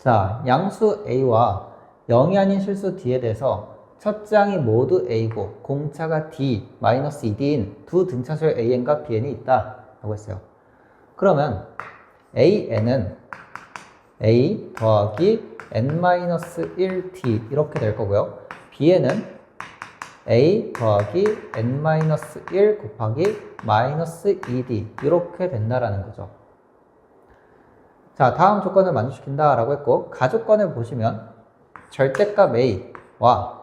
자, 양수 a와 0이 아닌 실수 d에 대해서 첫째 항이 모두 a고 공차가 d-2d인 두 등차수열 an과 bn이 있다 라고 했어요. 그러면 an은 a 더하기 n-1d 이렇게 될 거고요. bn은 a 더하기 n-1 곱하기 -2d 이렇게 된다라는 거죠. 자, 다음 조건을 만족시킨다 라고 했고, 가조건을 보시면 절대값 a와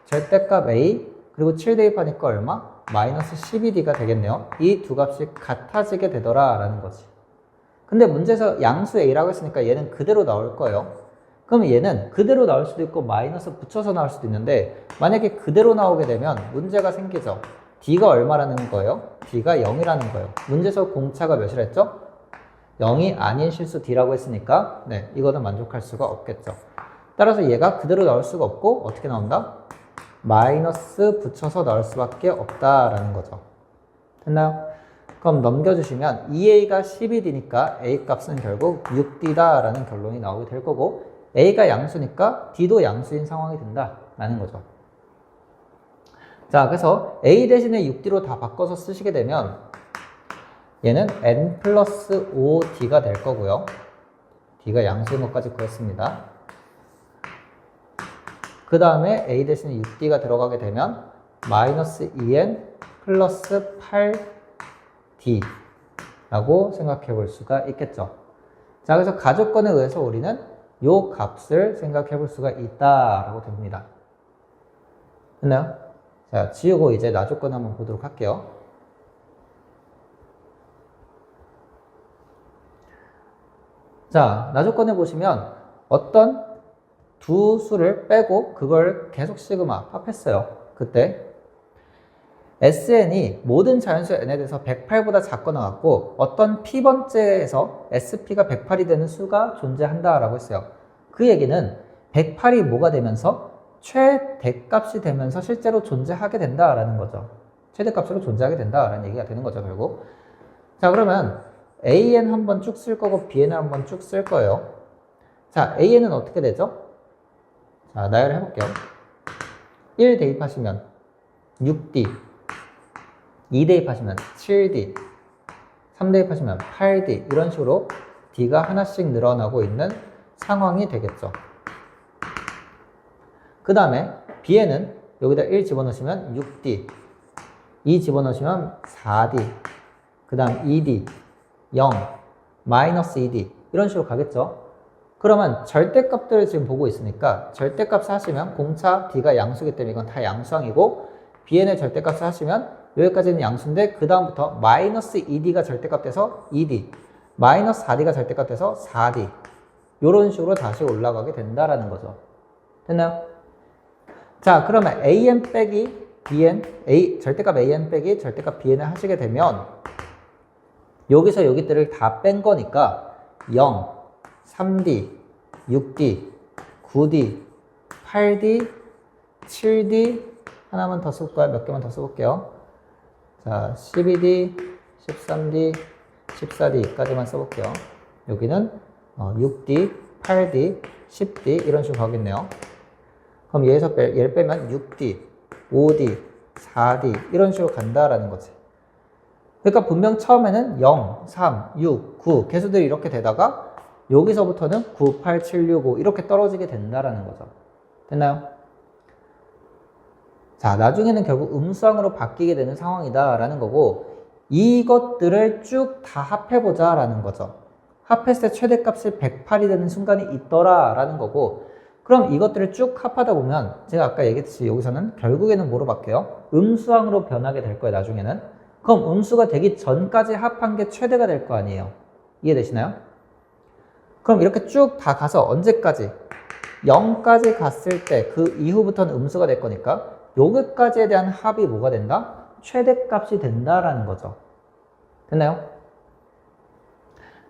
절대값 a 그리고 7 대입하니까 얼마? -12d가 되겠네요. 이 두 값이 같아지게 되더라 라는 거지. 근데 문제에서 양수 a라고 했으니까 얘는 그대로 나올 거예요. 그럼 얘는 그대로 나올 수도 있고 마이너스 붙여서 나올 수도 있는데, 만약에 그대로 나오게 되면 문제가 생기죠. d가 얼마라는 거예요? d가 0이라는 거예요. 문제에서 공차가 몇이라 했죠? 0이 아닌 실수 d라고 했으니까 네, 이거는 만족할 수가 없겠죠. 따라서 얘가 그대로 나올 수가 없고 어떻게 나온다? 마이너스 붙여서 나올 수밖에 없다라는 거죠. 됐나요? 그럼 넘겨주시면 2a가 12d니까 a 값은 결국 6d다라는 결론이 나오게 될 거고, a가 양수니까 d도 양수인 상황이 된다라는 거죠. 자, 그래서 a 대신에 6d로 다 바꿔서 쓰시게 되면 얘는 n 플러스 5d가 될 거고요. d가 양수인 것까지 구했습니다. 그 다음에 a 대신에 6d가 들어가게 되면 마이너스 2n 플러스 8d 라고 생각해 볼 수가 있겠죠. 자, 그래서 가조건에 의해서 우리는 요 값을 생각해 볼 수가 있다라고 됩니다. 됐나요? 자, 지우고 이제 나조건 한번 보도록 할게요. 자, 나조건에 보시면 어떤 두 수를 빼고 그걸 계속 시그마 합했어요. 그때 SN이 모든 자연수 N에 대해서 108보다 작거나 같고 어떤 P번째에서 SP가 108이 되는 수가 존재한다라고 했어요. 그 얘기는 108이 뭐가 되면서 최대값이 되면서 실제로 존재하게 된다라는 거죠. 최대값으로 존재하게 된다라는 얘기가 되는 거죠, 결국. 자, 그러면 AN 한번 쭉 쓸 거고 BN을 한번 쭉 쓸 거예요. 자, AN은 어떻게 되죠? 자, 나열을 해볼게요. 1 대입하시면 6D, 2 대입하시면 7D, 3 대입하시면 8D 이런 식으로 D가 하나씩 늘어나고 있는 상황이 되겠죠. 그 다음에 B에는 여기다 1 집어넣으시면 6D, 2 집어넣으시면 4D, 그 다음 2D, 0, 마이너스 2D 이런 식으로 가겠죠. 그러면 절대값들을 지금 보고 있으니까 절대값을 하시면 공차 D가 양수기 때문에 이건 다 양수항이고, Bn의 절대값을 하시면 여기까지는 양수인데 그 다음부터 마이너스 2D가 절대값 돼서 2D, 마이너스 4D가 절대값 돼서 4D 이런 식으로 다시 올라가게 된다라는 거죠. 됐나요? 자, 그러면 AN 빼기 BN, 절대값 AN 빼기 절대값 BN을 하시게 되면 여기서 여기들을 다 뺀 거니까 0, 3D, 6D, 9D, 8D, 7D 하나만 더 써볼까요? 몇 개만 더 써볼게요. 자, 12D, 13D, 14D까지만 써볼게요. 여기는 6D, 8D, 10D 이런 식으로 가겠네요. 그럼 얘를 빼면 6D, 5D, 4D 이런 식으로 간다라는 거지. 그러니까 분명 처음에는 0, 3, 6, 9 개수들이 이렇게 되다가 여기서부터는 9, 8, 7, 6, 5 이렇게 떨어지게 된다라는 거죠. 됐나요? 자, 나중에는 결국 음수항으로 바뀌게 되는 상황이다라는 거고, 이것들을 쭉 다 합해보자라는 거죠. 합했을 때 최대값이 108이 되는 순간이 있더라라는 거고, 그럼 이것들을 쭉 합하다 보면 제가 아까 얘기했듯이 여기서는 결국에는 뭐로 바뀌어요? 음수항으로 변하게 될 거예요, 나중에는. 그럼 음수가 되기 전까지 합한 게 최대가 될 거 아니에요. 이해되시나요? 그럼 이렇게 쭉 다 가서 언제까지? 0까지 갔을 때 그 이후부터는 음수가 될 거니까 여기까지에 대한 합이 뭐가 된다? 최대값이 된다라는 거죠. 됐나요?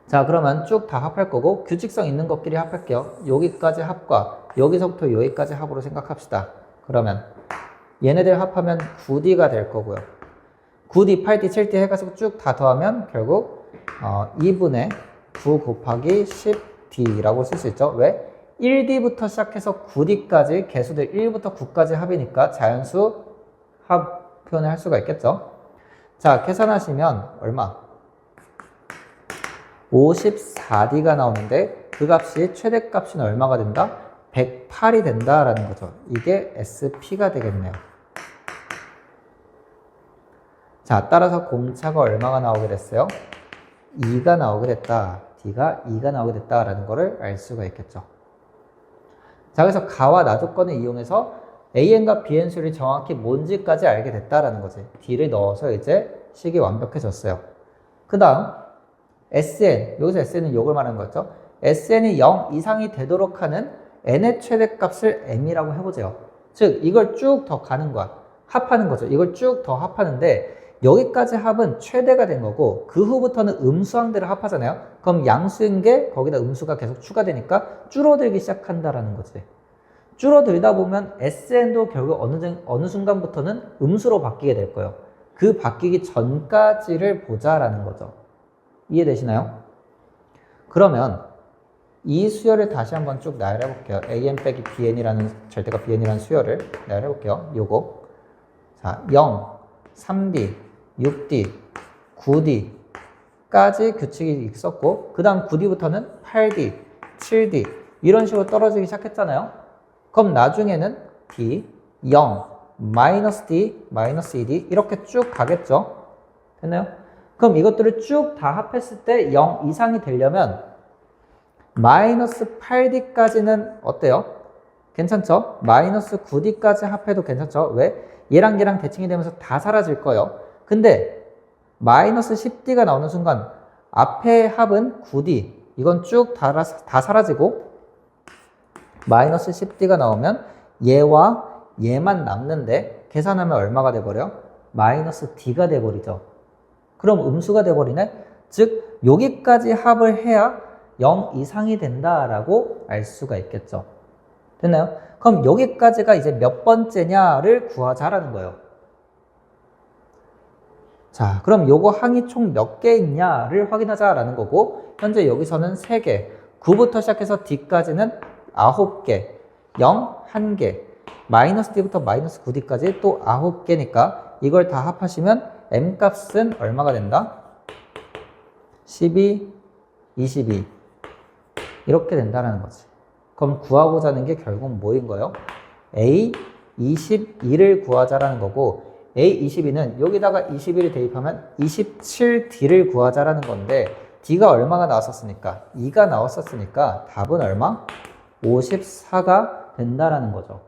자, 그러면 쭉 다 합할 거고 규칙성 있는 것끼리 합할게요. 여기까지 합과 여기서부터 여기까지 합으로 생각합시다. 그러면 얘네들 합하면 9D가 될 거고요. 9D, 8D, 7D 해가지고 쭉 다 더하면 결국 2분의 9 곱하기 10D 6D라고 쓸 수 있죠. 왜? 1D부터 시작해서 9D까지 개수들 1부터 9까지 합이니까 자연수 합 표현을 할 수가 있겠죠. 자, 계산하시면 얼마? 54D가 나오는데 그 값이 최대값은 얼마가 된다? 108이 된다라는 거죠. 이게 SP가 되겠네요. 자, 따라서 공차가 얼마가 나오게 됐어요? 2가 나오게 됐다. D가 2가 나오게 됐다라는 거를 알 수가 있겠죠. 자, 그래서 가와 나 조건을 이용해서 AN과 BN 수열이 정확히 뭔지까지 알게 됐다라는 거지. D를 넣어서 이제 식이 완벽해졌어요. 그 다음 SN, 여기서 SN은 요걸 말하는 거죠. SN이 0 이상이 되도록 하는 N의 최대값을 M이라고 해보세요. 즉 이걸 쭉 더 가는 거야. 합하는 거죠. 이걸 쭉 더 합하는데 여기까지 합은 최대가 된 거고 그 후부터는 음수항들을 합하잖아요. 그럼 양수인 게 거기다 음수가 계속 추가되니까 줄어들기 시작한다라는 거지. 줄어들다 보면 SN도 결국 어느 순간부터는 음수로 바뀌게 될 거예요. 그 바뀌기 전까지를 보자라는 거죠. 이해되시나요? 그러면 이 수열을 다시 한번 쭉 나열해 볼게요. AN 빼기 BN이라는 절대값 BN이라는 수열을 나열해 볼게요. 요거. 자, 0, 3D, 6D, 9D까지 규칙이 있었고 그 다음 9D부터는 8D, 7D 이런 식으로 떨어지기 시작했잖아요. 그럼 나중에는 D, 0, 마이너스 D, 마이너스 2D 이렇게 쭉 가겠죠. 됐나요? 그럼 이것들을 쭉 다 합했을 때 0 이상이 되려면 마이너스 8D까지는 어때요? 괜찮죠? 마이너스 9D까지 합해도 괜찮죠? 왜? 얘랑 얘랑 대칭이 되면서 다 사라질 거예요. 근데 마이너스 10D가 나오는 순간 앞에 합은 9D 이건 쭉 다 사라지고 마이너스 10D가 나오면 얘와 얘만 남는데 계산하면 얼마가 돼버려? 마이너스 D가 돼버리죠. 그럼 음수가 돼버리네? 즉 여기까지 합을 해야 0 이상이 된다라고 알 수가 있겠죠. 됐나요? 그럼 여기까지가 이제 몇 번째냐를 구하자라는 거예요. 자, 그럼 요거 항이 총 몇 개 있냐를 확인하자라는 거고 현재 여기서는 3개, 9부터 시작해서 D까지는 9개, 0, 1개, 마이너스 D부터 마이너스 9D까지 또 9개니까 이걸 다 합하시면 M 값은 얼마가 된다? 12, 22 이렇게 된다는 거지. 그럼 구하고자 하는 게 결국 뭐인 거예요? A22를 구하자라는 거고 A22는 여기다가 21을 대입하면 27D를 구하자라는 건데 D가 얼마가 나왔었으니까 2가 나왔었으니까 답은 얼마? 54가 된다라는 거죠.